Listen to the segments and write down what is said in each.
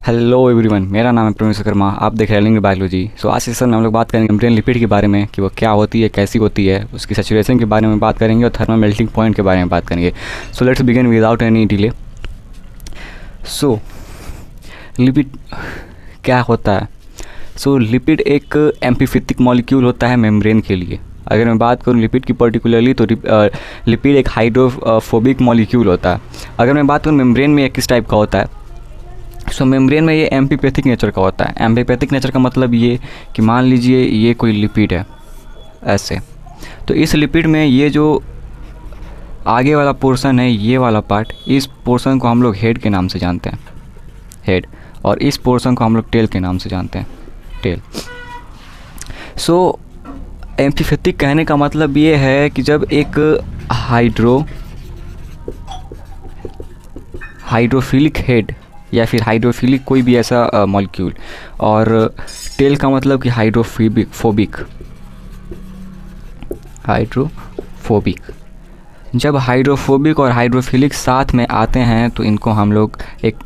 Hello everyone, मेरा नाम है प्रवीण विश्वकर्मा। आप देख रहे हैं लिंग बायोलॉजी। आज के सेशन में हम लोग बात करेंगे मेम्ब्रेन लिपिड के बारे में कि वो क्या होती है, कैसी होती है, उसकी सैचुरेशन के बारे में बात करेंगे और थर्मल मेल्टिंग पॉइंट के बारे में बात करेंगे। So let's begin without any delay. So lipid क्या होता है? सो लिपिड एक एम्फीफिथिक मॉलिक्यूल होता है मेम्ब्रेन के लिए। अगर मैं बात करूँ लिपिड की पर्टिकुलरली तो लिपिड एक हाइड्रोफोबिक मॉलिक्यूल होता है। अगर मैं बात करूँ मेम्ब्रेन में किस टाइप का होता है, सो मेम्ब्रेन में ये एम्फीपैथिक नेचर का होता है। एम्फीपैथिक नेचर का मतलब ये कि मान लीजिए ये कोई लिपिड है ऐसे, तो इस लिपिड में ये जो आगे वाला पोर्शन है, ये वाला पार्ट, इस पोर्शन को हम लोग हेड के नाम से जानते हैं, हेड, और इस पोर्शन को हम लोग टेल के नाम से जानते हैं, टेल। सो एम्फीपैथिक कहने का मतलब ये है कि जब एक हाइड्रोफिलिक हेड या फिर हाइड्रोफिलिक कोई भी ऐसा मॉलिक्यूल, और टेल का मतलब कि हाइड्रोफोबिक, जब हाइड्रोफोबिक और हाइड्रोफिलिक साथ में आते हैं तो इनको हम लोग एक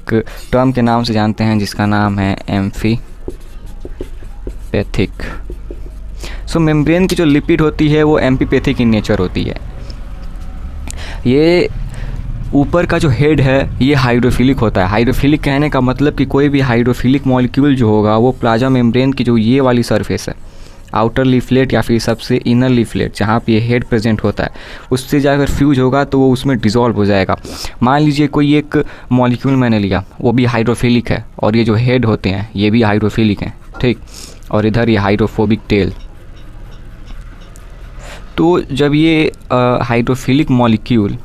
टर्म के नाम से जानते हैं जिसका नाम है एम्फीपैथिक। सो मेम्ब्रेन की जो लिपिड होती है वो एम्फीपैथिक इन नेचर होती है। ये ऊपर का जो हेड है ये हाइड्रोफिलिक होता है। हाइड्रोफिलिक कहने का मतलब कि कोई भी हाइड्रोफिलिक मॉलिक्यूल जो होगा वो प्लाज्मा मेम्ब्रेन की जो ये वाली सरफेस है, आउटर लीफलेट या फिर सबसे इनर लीफलेट जहाँ पे ये हेड प्रेजेंट होता है, उससे जाकर फ्यूज होगा तो वो उसमें डिज़ोल्व हो जाएगा। मान लीजिए कोई एक मॉलिक्यूल मैंने लिया, वो भी हाइड्रोफिलिक है और ये जो हेड होते हैं ये भी हाइड्रोफिलिक हैं, ठीक, और इधर ये हाइड्रोफोबिक टेल। तो जब ये हाइड्रोफिलिक मॉलिक्यूल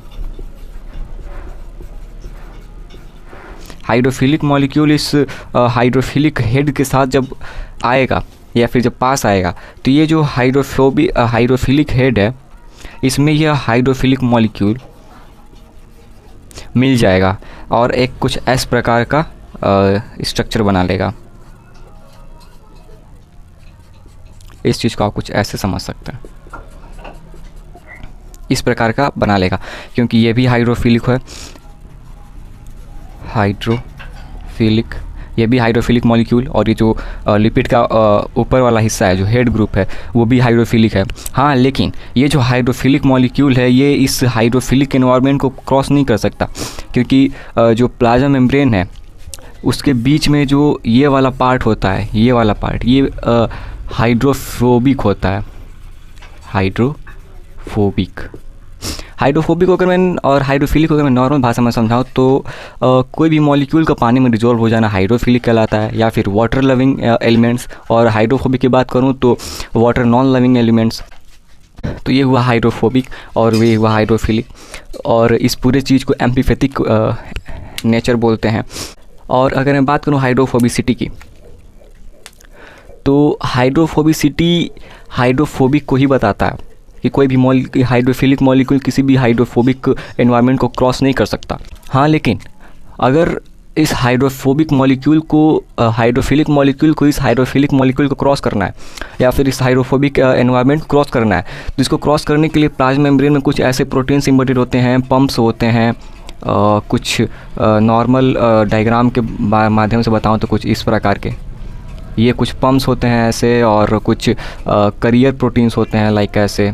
इस हाइड्रोफिलिक हेड के साथ जब आएगा या फिर जब पास आएगा तो ये जो हाइड्रोफिलिक हेड है इसमें यह हाइड्रोफिलिक मॉलिक्यूल मिल जाएगा और एक कुछ इस प्रकार का स्ट्रक्चर बना लेगा। इस चीज़ को आप कुछ ऐसे समझ सकते हैं, इस प्रकार का बना लेगा, क्योंकि ये भी हाइड्रोफिलिक है, ये भी हाइड्रोफिलिक मॉलिक्यूल, और ये जो लिपिड का ऊपर वाला हिस्सा है जो हेड ग्रुप है वो भी हाइड्रोफिलिक है। हाँ, लेकिन ये जो हाइड्रोफिलिक मॉलिक्यूल है ये इस हाइड्रोफिलिक एनवायरनमेंट को क्रॉस नहीं कर सकता, क्योंकि जो प्लाज्मा मेम्ब्रेन है उसके बीच में जो ये वाला पार्ट होता है, ये वाला पार्ट, ये हाइड्रोफोबिक होता है। हाइड्रोफोबिक अगर मैं और हाइड्रोफिलिक अगर मैं नॉर्मल भाषा में समझाऊँ तो कोई भी मॉलिक्यूल का पानी में डिजोल्व हो जाना हाइड्रोफिलिक कहलाता है, या फिर वाटर लविंग एलिमेंट्स। और हाइड्रोफोबिक की बात करूँ तो वाटर नॉन लविंग एलिमेंट्स। तो ये हुआ हाइड्रोफोबिक और ये हुआ हाइड्रोफिलिक, और इस पूरे चीज़ को एम्फीपैथिक नेचर बोलते हैं। और अगर मैं बात करूँ हाइड्रोफोबिसिटी की, तो हाइड्रोफोबिसिटी हाइड्रोफोबिक को ही बताता है कि कोई भी हाइड्रोफिलिक मॉलिक्यूल किसी भी हाइड्रोफोबिक एनवायरनमेंट को क्रॉस नहीं कर सकता। हाँ, लेकिन अगर इस हाइड्रोफिलिक मॉलिक्यूल को इस हाइड्रोफिलिक मॉलिक्यूल को क्रॉस करना है या फिर इस हाइड्रोफोबिक एनवायरनमेंट को क्रॉस करना है, तो इसको क्रॉस करने के लिए प्लाज्मा मेम्ब्रेन में कुछ ऐसे प्रोटीन्स इम्बेडेड होते हैं, पंप्स होते हैं। कुछ नॉर्मल डायग्राम के माध्यम से बताऊँ तो कुछ इस प्रकार के ये कुछ पंप्स होते हैं ऐसे, और कुछ करियर प्रोटीन्स होते हैं लाइक ऐसे।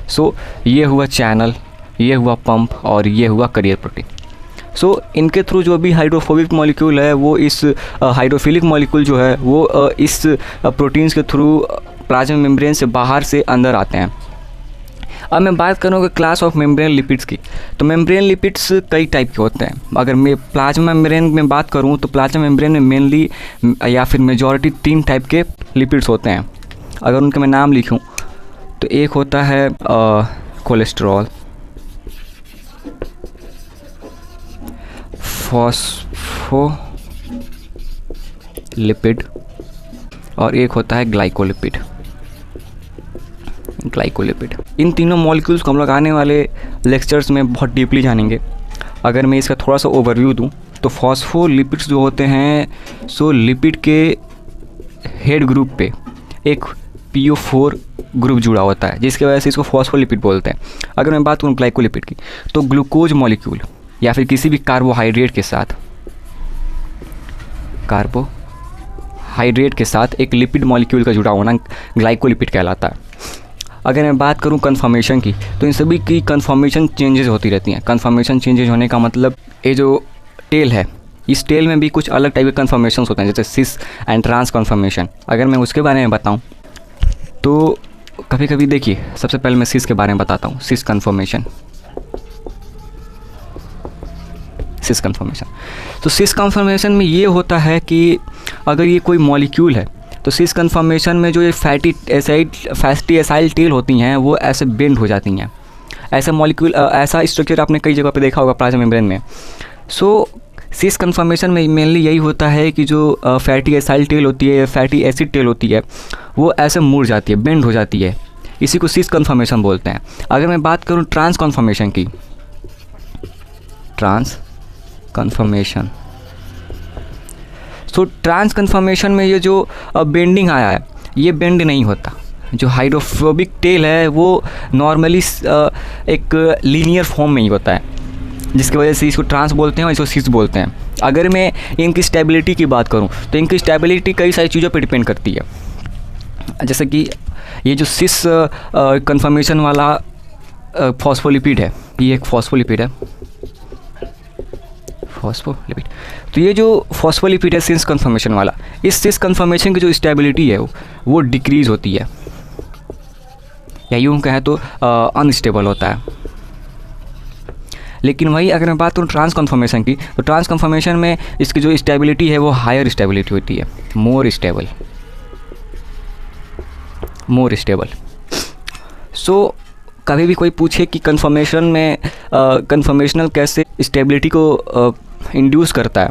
सो ये हुआ चैनल, ये हुआ पंप, और ये हुआ करियर प्रोटीन। सो इनके थ्रू जो भी हाइड्रोफोबिक मॉलिक्यूल है वो इस हाइड्रोफिलिक मॉलिक्यूल जो है वो इस प्रोटीन्स के थ्रू प्लाज्मा मेम्ब्रेन से बाहर से अंदर आते हैं। अब मैं बात करूँगा क्लास ऑफ मेम्ब्रेन लिपिड्स की, तो मेम्ब्रेन लिपिड्स कई टाइप के होते हैं। अगर मैं प्लाज्मा मेम्ब्रेन में बात करूँ तो प्लाज्मा मेम्ब्रेन में मेनली या फिर मेजॉरिटी 3 टाइप के लिपिड्स होते हैं। अगर उनके मैं नाम लिखूँ तो एक होता है कोलेस्ट्रॉल, फॉस्फोलिपिड, और एक होता है ग्लाइकोलिपिड। इन तीनों मॉलिक्यूल्स को हम लोग आने वाले लेक्चर्स में बहुत डीपली जानेंगे। अगर मैं इसका थोड़ा सा ओवरव्यू दूं तो फॉस्फोलिपिड्स जो होते हैं, सो लिपिड के हेड ग्रुप पे एक PO4 ग्रुप जुड़ा होता है, जिसकी वजह से इसको फॉस्फोलिपिड बोलते हैं। अगर मैं बात करूँ ग्लाइकोलिपिड की, तो ग्लूकोज मॉलिक्यूल या फिर किसी भी कार्बोहाइड्रेट के साथ एक लिपिड मॉलिक्यूल का जुड़ा होना ग्लाइकोलिपिड कहलाता है। अगर मैं बात करूं कन्फर्मेशन की, तो इन सभी की कन्फर्मेशन चेंजेस होती रहती हैं। कन्फर्मेशन चेंजेस होने का मतलब ये जो टेल है, इस टेल में भी कुछ अलग टाइप के कन्फर्मेशन होते हैं, जैसे सिस एंड ट्रांस कन्फर्मेशन। अगर मैं उसके बारे में बताऊं तो कभी कभी देखिए, सबसे पहले मैं सिस के बारे में बताता हूँ। सिस कन्फर्मेशन। तो सिस कन्फर्मेशन में ये होता है कि अगर ये कोई मॉलिक्यूल है तो सिस कन्फर्मेशन में जो ये फैटी एसाइल टेल होती हैं वो ऐसे बेंड हो जाती हैं। ऐसा मॉलिक्यूल, ऐसा स्ट्रक्चर आपने कई जगह पे देखा होगा प्लाज्मा मेम्ब्रेन में। सो सिस कन्फर्मेशन में मेनली यही होता है कि जो फैटी एसाइल टेल होती है, फैटी एसिड टेल होती है, वो ऐसे मुड़ जाती है, बेंड हो जाती है। इसी को सिस कन्फर्मेशन बोलते हैं। अगर मैं बात करूँ ट्रांस कन्फर्मेशन की, ट्रांस कन्फर्मेशन, तो ट्रांस कन्फर्मेशन में ये जो बेंडिंग आया है, ये बेंड नहीं होता। जो हाइड्रोफोबिक टेल है वो नॉर्मली एक लीनियर फॉर्म में ही होता है, जिसकी वजह से इसको ट्रांस बोलते हैं और इसको सिस बोलते हैं। अगर मैं इनकी स्टेबिलिटी की बात करूं तो इनकी स्टेबिलिटी कई सारी चीज़ों पर डिपेंड करती है। जैसे कि ये जो सिस कन्फर्मेशन वाला फॉस्फोलिपिड है, ये एक फॉस्फोलिपिड है, फॉस्फोलिपिड। तो ये जो फॉस्फोलिपिड है सिस कन्फर्मेशन वाला, इस सिस कन्फर्मेशन की जो स्टेबिलिटी है वो डिक्रीज़ होती है, या यूँ कहें तो अनस्टेबल होता है। लेकिन वही अगर मैं बात करूँ ट्रांस कन्फर्मेशन की, तो ट्रांस कन्फर्मेशन में इसकी जो स्टेबिलिटी है वो हायर स्टेबिलिटी होती है, मोर स्टेबल। सो कभी भी कोई पूछे कि कन्फर्मेशन में कन्फर्मेशनल कैसे स्टेबिलिटी को इंड्यूस करता है,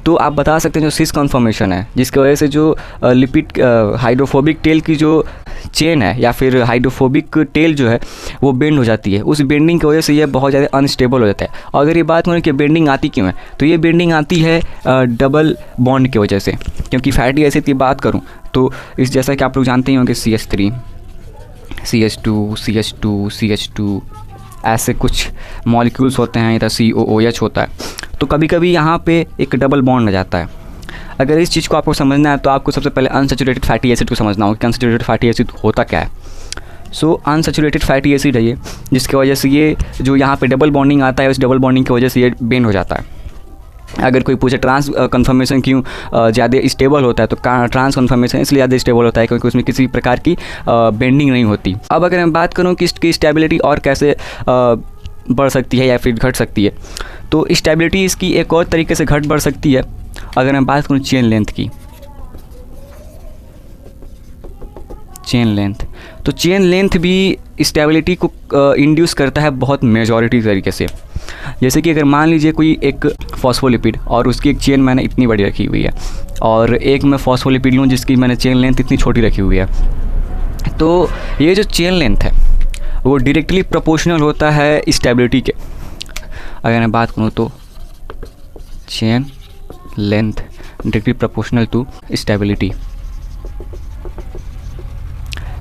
तो आप बता सकते हैं जो सिस कन्फर्मेशन है, जिसकी वजह से जो लिपिड हाइड्रोफोबिक टेल की जो चेन है या फिर हाइड्रोफोबिक टेल जो है वो बेंड हो जाती है। उस बेंडिंग की वजह से ये बहुत ज़्यादा अनस्टेबल हो जाता है। और अगर ये बात करें कि बेंडिंग आती क्यों है, तो ये बेंडिंग आती है डबल बॉन्ड की वजह से। क्योंकि फैटी एसिड की बात करूँ तो इस जैसा कि आप लोग जानते ही होंगे CH3, CH2 ऐसे कुछ मॉलिक्यूल्स होते हैं, इधर COOH होता है। तो कभी कभी यहाँ पे एक डबल बॉन्ड आ जाता है। अगर इस चीज़ को आपको समझना है तो आपको सबसे पहले अनसैचुरेटेड फैटी एसिड को समझना होगा कि अनसैचुरेटेड फैटी एसिड होता क्या है। सो अनसैचुरेटेड फैटी एसिड है ये, जिसकी वजह से ये जो यहाँ पे डबल बॉन्डिंग आता है, उस डबल बॉन्डिंग की वजह से ये बेंड हो जाता है। अगर कोई पूछे ट्रांस कन्फर्मेशन क्यों ज़्यादा स्टेबल होता है, तो ट्रांस कन्फर्मेशन इसलिए ज़्यादा स्टेबल होता है क्योंकि उसमें किसी प्रकार की बेंडिंग नहीं होती। अब अगर मैं बात करूँ कि इसकी स्टेबिलिटी और कैसे बढ़ सकती है या फिर घट सकती है, तो स्टेबिलिटी इसकी एक और तरीके से घट बढ़ सकती है। अगर मैं बात करूँ चेन लेंथ की, तो चेन लेंथ भी स्टेबिलिटी को इंड्यूस करता है बहुत मेजॉरिटी तरीके से। जैसे कि अगर मान लीजिए कोई एक फॉस्फोलिपिड और उसकी एक चेन मैंने इतनी बड़ी रखी हुई है, और एक मैं फॉस्फोलिपिड लूँ जिसकी मैंने चेन लेंथ इतनी छोटी रखी हुई है, तो ये जो चेन लेंथ है वो डायरेक्टली प्रोपोर्शनल होता है स्टेबिलिटी के। अगर मैं बात करूँ तो chain length directly proportional to stability.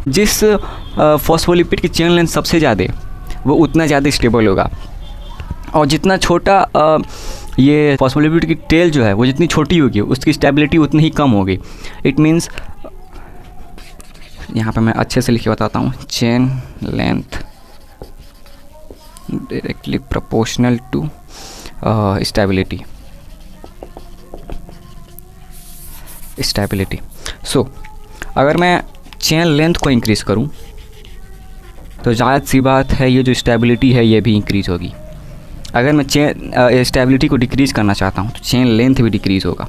जिस फॉस्फोलिपिड की चेन लेंथ सबसे ज़्यादा वो उतना ज़्यादा स्टेबल होगा, और जितना छोटा ये फॉस्फोलिपिड की टेल जो है वो जितनी छोटी होगी उसकी स्टेबिलिटी उतनी ही कम होगी। इट मीन्स यहाँ पे मैं अच्छे से लिख के बताता हूँ, chain length directly proportional to stability. So अगर मैं चेन लेंथ को इंक्रीज़ करूँ तो ज़्यादा सी बात है ये जो स्टेबिलिटी है ये भी इंक्रीज़ होगी। अगर मैं चेन स्टेबिलिटी को डिक्रीज़ करना चाहता हूँ तो चेन लेंथ भी डिक्रीज़ होगा।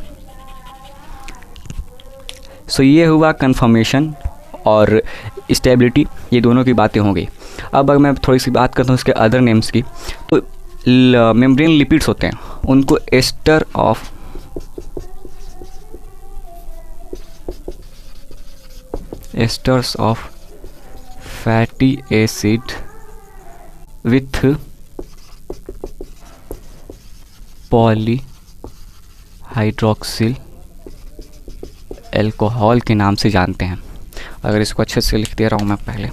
सो ये हुआ कन्फर्मेशन और स्टेबिलिटी, ये दोनों की बातें हो गई। अब अगर मैं थोड़ी सी बात करता हूँ इसके अदर नेम्स की, तो मेम्ब्रेन लिपिड्स होते हैं उनको ester esters of fatty acid with polyhydroxyl alcohol के नाम से जानते हैं। अगर इसको अच्छे से लिख दे रहा हूँ मैं पहले,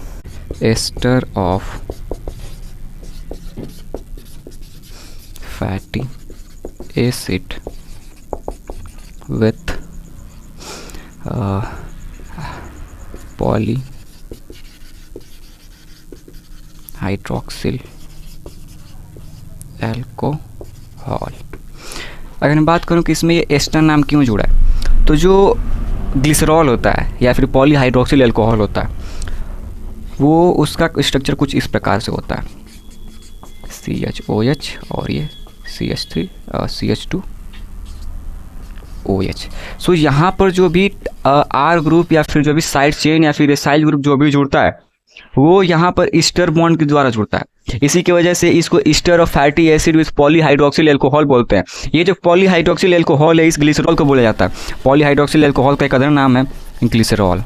ester of fatty acid with polyhydroxyl alcohol. अगर मैं बात करूं कि इसमें ये एस्टर नाम क्यों जुड़ा है, तो जो ग्लिसरॉल होता है या फिर पॉलीहाइड्रोक्सिल अल्कोहल होता है, वो उसका स्ट्रक्चर कुछ इस प्रकार से होता है, CHOH और ये CH3 CH2OH। सो यहाँ पर जो भी R ग्रुप या फिर जो भी साइड चेन या फिर एसाइल ग्रुप जो भी जुड़ता है, वो यहाँ पर ईस्टर बॉन्ड के द्वारा जुड़ता है। इसी की वजह से इसको ester of fatty acid with polyhydroxyl alcohol बोलते हैं। ये जो पॉलीहाइड्रोक्सिल अल्कोहल है, इस ग्लिसरॉल को बोला जाता है। पॉलीहाइड्रोक्सिल अल्कोहल का एक अदर नाम है ग्लिसरॉल,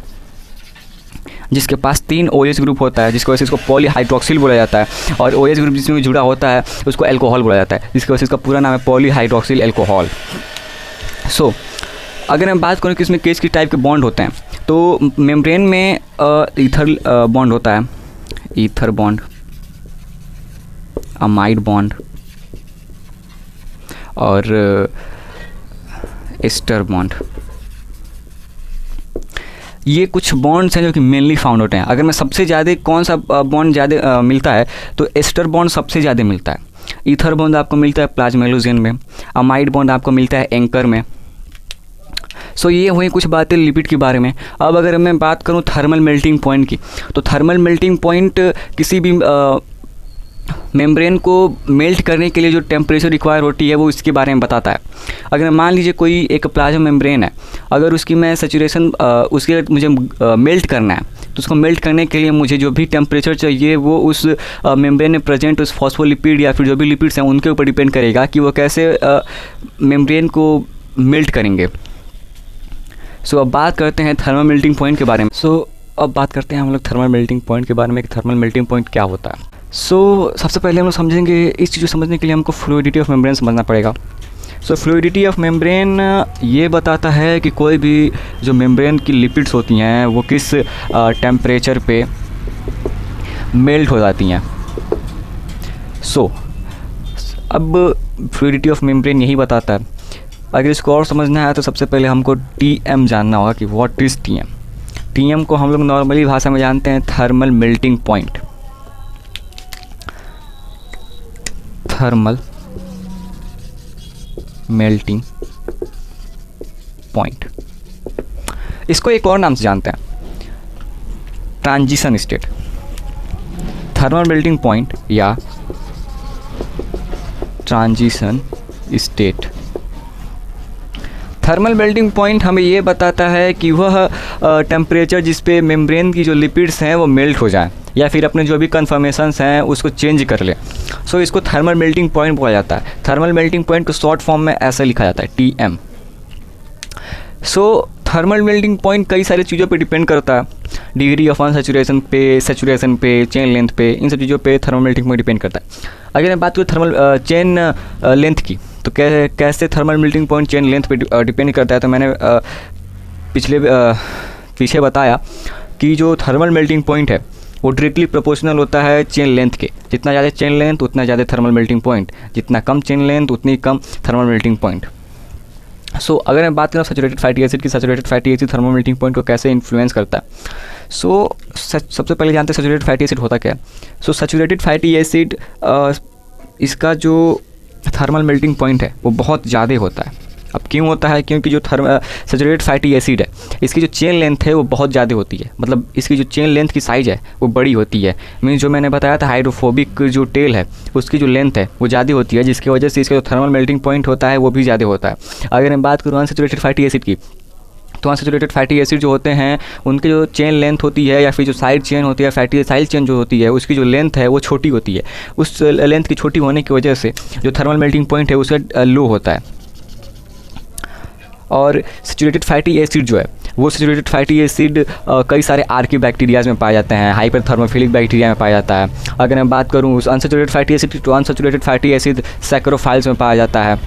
जिसके पास 3 OH ग्रुप होता है, जिसकी वजह से इसको पॉलीहाइड्रोक्सिल बोला जाता है, और OH ग्रुप जिसमें जुड़ा होता है उसको अल्कोहल बोला जाता है, जिसकी वजह से इसका पूरा नाम है पॉलीहाइड्रोक्सिल अल्कोहल। सो अगर मैं बात करूँ कि इसमें किस टाइप के बॉन्ड होते हैं, तो मेम्ब्रेन में ईथर बॉन्ड होता है, ईथर बॉन्ड, अमाइड बॉन्ड और एस्टर बॉन्ड। ये कुछ बॉन्ड्स हैं जो कि मेनली फाउंड होते हैं। अगर मैं सबसे ज़्यादा कौन सा बॉन्ड ज़्यादा मिलता है, तो एस्टर बॉन्ड सबसे ज़्यादा मिलता है। ईथर बॉन्ड आपको मिलता है प्लाज्मेलोजेन में, अमाइड बॉन्ड आपको मिलता है एंकर में। सो ये हुई कुछ बातें लिपिड के बारे में। अब अगर मैं बात करूं थर्मल मेल्टिंग पॉइंट की, तो थर्मल मेल्टिंग पॉइंट किसी भी मेम्ब्रेन को मेल्ट करने के लिए जो टेम्परेचर रिक्वायर होती है, वो इसके बारे में बताता है। अगर मान लीजिए कोई एक प्लाज्मा मेम्ब्रेन है, अगर उसकी मैं सैचुरेशन उसके मुझे मेल्ट करना है, तो उसको मेल्ट करने के लिए मुझे जो भी टेम्परेचर चाहिए वो उस मेम्ब्रेन में प्रेजेंट उस फॉस्फोलिपिड या फिर जो भी लिपिड्स हैं उनके ऊपर डिपेंड करेगा कि वो कैसे मेम्ब्रेन को मेल्ट करेंगे। सो अब बात करते हैं थर्मल मेल्टिंग पॉइंट के बारे में। अब बात करते हैं हम लोग थर्मल मेल्टिंग पॉइंट के बारे में कि थर्मल मेल्टिंग पॉइंट क्या होता है। सबसे पहले हम लोग समझेंगे, इस चीज़ को समझने के लिए हमको फ्लूइडिटी ऑफ मेम्ब्रेन समझना पड़ेगा। फ्लूइडिटी ऑफ मेम्ब्रेन ये बताता है कि कोई भी जो मेम्ब्रेन की लिपिड्स होती हैं वो किस टेम्परेचर पे मेल्ट हो जाती हैं। अब फ्लूइडिटी ऑफ मेम्ब्रेन यही बताता है। अगर इसको और समझना है तो सबसे पहले हमको TM जानना होगा कि व्हाट इज़ TM। TM को हम लोग नॉर्मली भाषा में जानते हैं thermal melting point. Thermal melting point, इसको एक और नाम से जानते हैं, transition state. Thermal melting point या transition state. Thermal melting point हमें ये बताता है कि वह टेम्परेचर जिस पे मेम्ब्रेन की जो लिपिड्स हैं वो मेल्ट हो जाए या फिर अपने जो भी कन्फर्मेशंस हैं उसको चेंज कर ले। इसको थर्मल मेल्टिंग पॉइंट बोला जाता है। थर्मल मेल्टिंग पॉइंट को शॉर्ट फॉर्म में ऐसे लिखा जाता है TM। थर्मल मेल्टिंग पॉइंट कई सारी चीज़ों पे डिपेंड करता है, डिग्री ऑफ अनसैचुरेशन पे, सैचुरेशन पे, चेन लेंथ पे, इन सब चीज़ों पे थर्मल मेल्टिंग पॉइंट डिपेंड करता है। अगर मैं बात करूँ थर्मल चेन लेंथ की, तो कैसे thermal melting point chain length पे डिपेंड करता है, तो मैंने पीछे बताया कि जो थर्मल मेल्टिंग पॉइंट है वो डायरेक्टली प्रोपोर्शनल होता है चेन लेंथ के। जितना ज़्यादा चेन लेंथ उतना ज़्यादा थर्मल मेल्टिंग पॉइंट, जितना कम चेन लेंथ उतनी कम थर्मल मेल्टिंग पॉइंट। अगर मैं बात करूँ सैचुरेटेड फैटी एसिड की, saturated fatty acid thermal melting point को कैसे इन्फ्लुएंस करता है। सबसे पहले जानते हैं सैचुरेटेड फैटी एसिड होता क्या है। सैचुरेटेड फैटी एसिड इसका जो थर्मल मेल्टिंग पॉइंट है वो बहुत ज़्यादा होता है। अब क्यों होता है? क्योंकि जो सैचुरेटेड फैटी एसिड है इसकी जो चेन लेंथ है वो बहुत ज़्यादा होती है, मतलब इसकी जो चेन लेंथ की साइज़ है वो बड़ी होती है। मीन्स जो मैंने बताया था हाइड्रोफोबिक जो टेल है उसकी जो लेंथ है वो ज़्यादा होती है, जिसकी वजह से इसका जो थर्मल मेल्टिंग पॉइंट होता है वो भी ज़्यादा होता है। अगर मैं बात करूँ अनसैचुरेटेड फैटी एसिड की, तो अनसैचुरेटेड फैटी एसिड जो होते हैं उनकी जो चेन लेंथ होती है या फिर जो साइड चेन होती है, फैटी साइड चेन जो होती है उसकी जो लेंथ है वो छोटी होती है। उस लेंथ की छोटी होने की वजह से जो थर्मल मेल्टिंग पॉइंट है उसका लो होता है। और सैचुरेटेड फैटी एसिड जो है वो सैचुरेटेड फैटी एसिड कई सारे आर्की बैक्टीरियाज में पाए जाते हैं, हाइपरथर्मोफिलिक बैक्टीरिया में पाया जाता है। अगर मैं बात करूँ उस अनसैचुरेटेड फैटी एसिड की, तो अनसैचुरेटेड फैटी एसिड सैकरोफाइल्स में पाया जाता है।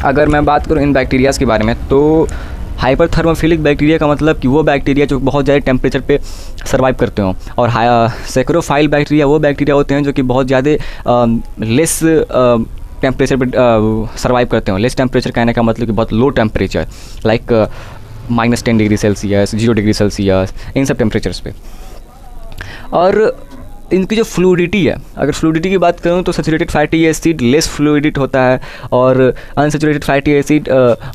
अगर मैं बात करूँ इन बैक्टीरियाज़ के बारे में, तो हाइपरथर्मोफिलिक बैक्टीरिया का मतलब कि वो बैक्टीरिया जो बहुत ज़्यादा टेम्परेचर पे सर्वाइव करते हों, और सैकरोफाइल बैक्टीरिया वो बैक्टीरिया होते हैं जो कि बहुत ज़्यादा लेस टेम्परेचर पे सर्वाइव करते हो। लेस टेम्परेचर कहने का मतलब कि बहुत low temperature, like -10 degree Celsius, 0 degree Celsius, इन सब टेम्परेचर्स पे। और इनकी जो फ्लूइडिटी है, अगर फ्लूइडिटी की बात करूँ तो सैचुरेटेड फैटी एसिड लेस फ्लूइडिट होता है और अनसैचुरेटेड फैटी एसिड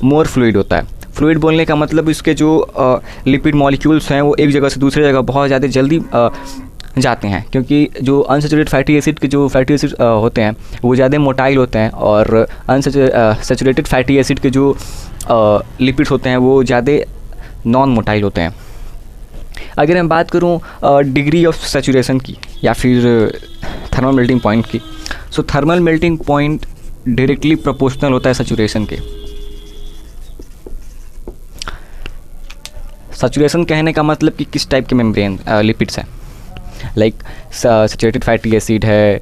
मोर फ्लूइड होता है। फ्लूइड बोलने का मतलब इसके जो लिपिड मॉलिक्यूल्स हैं वो एक जगह से दूसरी जगह बहुत ज़्यादा जल्दी जाते हैं, क्योंकि जो अनसैचुरेटेड फैटी एसिड के जो फैटी एसिड होते हैं वो ज़्यादा मोटाइल होते हैं और सैचुरेटेड फैटी एसिड के जो लिपिड्स होते हैं वो ज़्यादा नॉन मोटाइल होते हैं। अगर मैं बात करूं डिग्री ऑफ सैचुरेशन की या फिर थर्मल मेल्टिंग पॉइंट की, so thermal melting point directly proportional होता है सैचुरेशन के। सैचुरेशन कहने का मतलब कि किस टाइप के मेम्ब्रेन लिपिड्स हैं, लाइक सैचुरेटेड फैटी एसिड है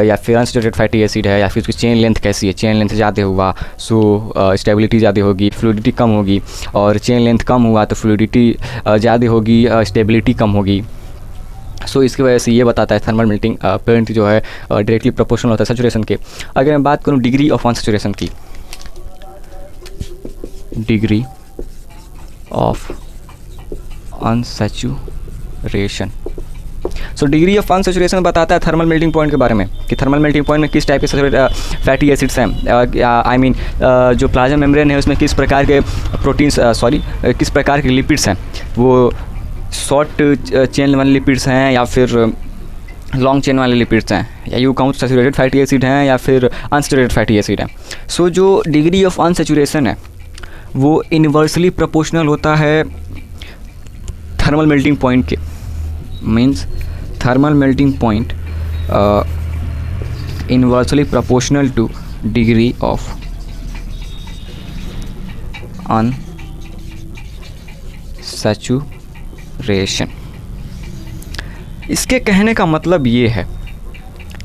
या फिर अनसैचुरेटेड फैटी एसिड है, या फिर उसकी चेन लेंथ कैसी है, चेन लेंथ ज़्यादा हुआ सो स्टेबिलिटी ज़्यादा होगी, फ्लूइडिटी कम होगी, और चेन लेंथ कम हुआ तो फ्लूइडिटी ज़्यादा होगी, स्टेबिलिटी कम होगी। सो इसकी वजह से ये बताता है थर्मल मेल्टिंग पॉइंट जो है डायरेक्टली प्रोपोर्शनल होता है सैचुरेशन के। अगर मैं बात करूँ डिग्री ऑफ अनसैचुरेशन की, degree of unsaturation, so degree of unsaturation बताता है थर्मल मेल्टिंग पॉइंट के बारे में कि थर्मल मेल्टिंग पॉइंट में किस टाइप के फैटी एसिड्स हैं, आई मीन जो प्लाज्मा मेम्ब्रेन है उसमें किस प्रकार के प्रोटीन्स किस प्रकार के लिपिड्स हैं, वो शॉर्ट चेन वाले लिपिड्स हैं या फिर लॉन्ग चेन वाले लिपिड्स हैं, या you count saturated fatty acid हैं या फिर अनसैचुरेटेड फैटी एसिड हैं। सो जो डिग्री ऑफ अनसैचुरेशन है वो इनवर्सली प्रोपोर्शनल होता है थर्मल मेल्टिंग पॉइंट के, means thermal melting point inversely proportional to degree of unsaturation। इसके कहने का मतलब ये है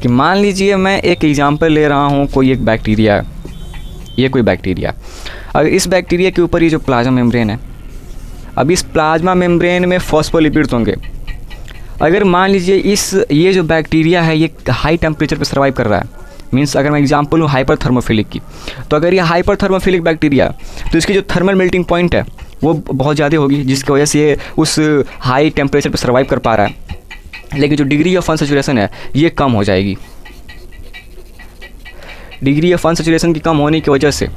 कि मान लीजिए मैं एक एग्जांपल ले रहा हूँ, कोई एक बैक्टीरिया है, ये कोई बैक्टीरिया, अगर इस बैक्टीरिया के ऊपर ये जो प्लाज्मा मेम्ब्रेन है, अब इस प्लाज्मा मेम्ब्रेन में फॉस्फोलिपिड्स होंगे। अगर मान लीजिए ये जो बैक्टीरिया है ये हाई टेम्परेचर पे सर्वाइव कर रहा है, मींस अगर मैं एग्जांपल लूँ हाइपर थर्मोफिलिक की, तो अगर ये हाइपर थर्मोफिलिक बैक्टीरिया तो इसकी जो थर्मल मेल्टिंग पॉइंट है वो बहुत ज़्यादा होगी, जिसकी वजह से ये उस हाई टेम्परेचर पे सर्वाइव कर पा रहा है, लेकिन जो डिग्री ऑफ अनसैचुरेशन है ये कम हो जाएगी। डिग्री ऑफ अनसैचुरेशन की कम होने की वजह से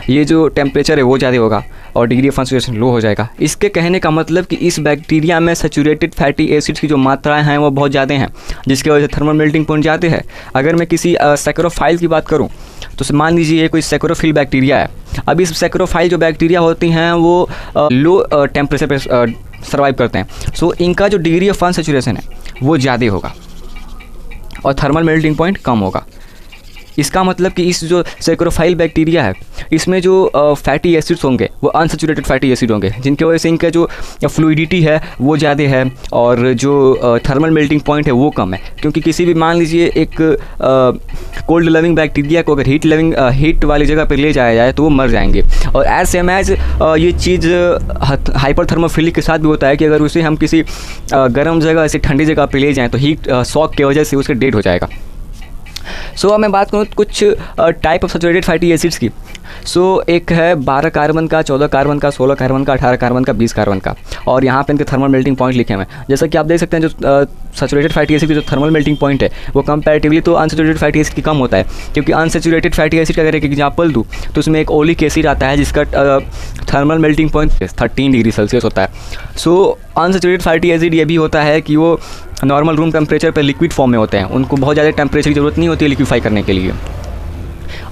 ये जो टेम्परेचर है वो ज़्यादा होगा और डिग्री ऑफ अनसैचुरेशन लो हो जाएगा। इसके कहने का मतलब कि इस बैक्टीरिया में सैचुरेटेड फैटी एसिड्स की जो मात्राएं हैं वो बहुत ज़्यादा हैं, जिसकी वजह से थर्मल मेल्टिंग पॉइंट ज़्यादा है। अगर मैं किसी सैकरोफाइल की बात करूं तो मान लीजिए ये कोई सैकरोफिल बैक्टीरिया है। अब इस सैकरोफाइल जो बैक्टीरिया होती हैं वो लो टेम्परेचर पर सर्वाइव करते हैं, सो इनका जो डिग्री ऑफ अनसैचुरेशन है वो ज़्यादा होगा और थर्मल मेल्टिंग पॉइंट कम होगा। इसका मतलब कि इस जो सैकरोफाइल बैक्टीरिया है इसमें जो फैटी एसिड्स होंगे वो अनसैचुरेटेड फैटी एसिड होंगे, जिनकी वजह से इनका जो फ्लूइडिटी है वो ज़्यादा है और जो थर्मल मेल्टिंग पॉइंट है वो कम है। क्योंकि किसी भी मान लीजिए एक कोल्ड लविंग बैक्टीरिया को अगर हीट वाली जगह पर ले जाया जाए तो वो मर जाएंगे, और एज सेम एज ये चीज़ हाइपर थर्मोफिलिक के साथ भी होता है कि अगर उसे हम किसी गर्म जगह से ठंडी जगह पर ले जाएँ तो हीट शॉक की वजह से उसका डेड हो जाएगा। सो अब मैं बात करूँ कुछ type of saturated fatty acids की। सो एक है 12 कार्बन का, 14 कार्बन का, 16 कार्बन का, 18 कार्बन का, 20 कार्बन का, और यहाँ पे इनके थर्मल मेल्टिंग पॉइंट लिखे हुए हैं। जैसा कि आप देख सकते हैं जो सैचुरेटेड फैटी एसिड की जो थर्मल मेल्टिंग पॉइंट है वो कंपैरेटिवली तो अनसैचुरेटेड फैटी एसिड की कम होता है, क्योंकि अनसैचुरेटेड फैटी एसिड का अगर एक एग्जाम्पल दूँ तो उसमें एक ओलिक एसिड आता है जिसका thermal melting point 13 degree Celsius होता है। सो अनसैचुरेटेड फैटी एसिड ये भी होता है कि वो नॉर्मल रूम टेम्परेचर पर लिक्विड फॉर्म में होते हैं, उनको बहुत ज़्यादा टेम्परेचर की ज़रूरत नहीं होती है लिक्विफाई करने के लिए।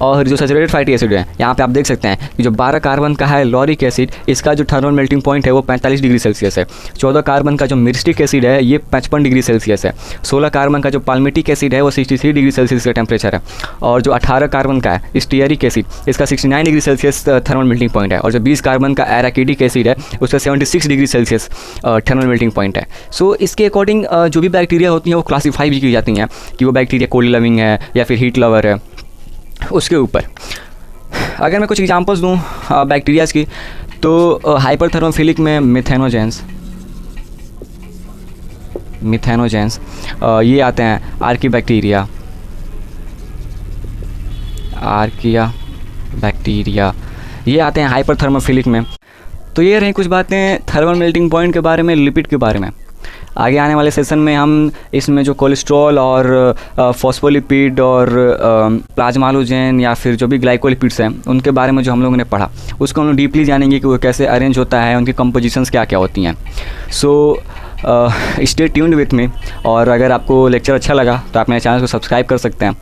और जो सैचुरेटेड फैटी एसिड है यहाँ पे आप देख सकते हैं कि जो 12 कार्बन का है लॉरिक एसिड, इसका जो थर्मल मेल्टिंग पॉइंट है वो 45 डिग्री सेल्सियस है। 14 कार्बन का जो मिरिस्टिक एसिड है ये 55 डिग्री सेल्सियस है। 16 कार्बन का जो पाल्मिटिक एसिड है वो 63 डिग्री सेल्सियस का टेम्परेचर है। और जो 18 कार्बन का है स्टीयरिक एसिड, इसका 69 degree Celsius thermal melting point है। और जो 20 कार्बन का एराकिडिक एसिड है उसका 76 degree Celsius thermal melting point है। सो इसके अकॉर्डिंग जो भी बैक्टीरिया होती हैं वो क्लासीफाई भी की जाती हैं कि वो बैक्टीरिया कोल्ड लविंग है या फिर हीट लवर है, उसके ऊपर। अगर मैं कुछ एग्जांपल्स दूँ बैक्टीरियाज की, तो हाइपर थर्मोफिलिक में मिथेनोजेंस ये आते हैं, आर्की बैक्टीरिया, आर्किया बैक्टीरिया, ये आते हैं हाइपरथर्मोफिलिक में। तो ये रही कुछ बातें थर्मल मेल्टिंग पॉइंट के बारे में, लिपिड के बारे में। आगे आने वाले सेशन में हम इसमें जो कोलेस्ट्रॉल और फॉस्फोलिपिड और प्लाज्मा हैलोजन या फिर जो भी ग्लाइकोलिपिड्स हैं उनके बारे में जो हम लोगों ने पढ़ा, उसको हम लोग डीपली जानेंगे कि वो कैसे अरेंज होता है, उनकी कंपोजिशंस क्या क्या होती हैं। So stay tuned with me. और अगर आपको लेक्चर अच्छा लगा तो आप मेरे चैनल को सब्सक्राइब कर सकते हैं।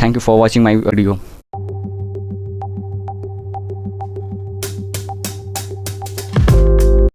Thank you for watching my video.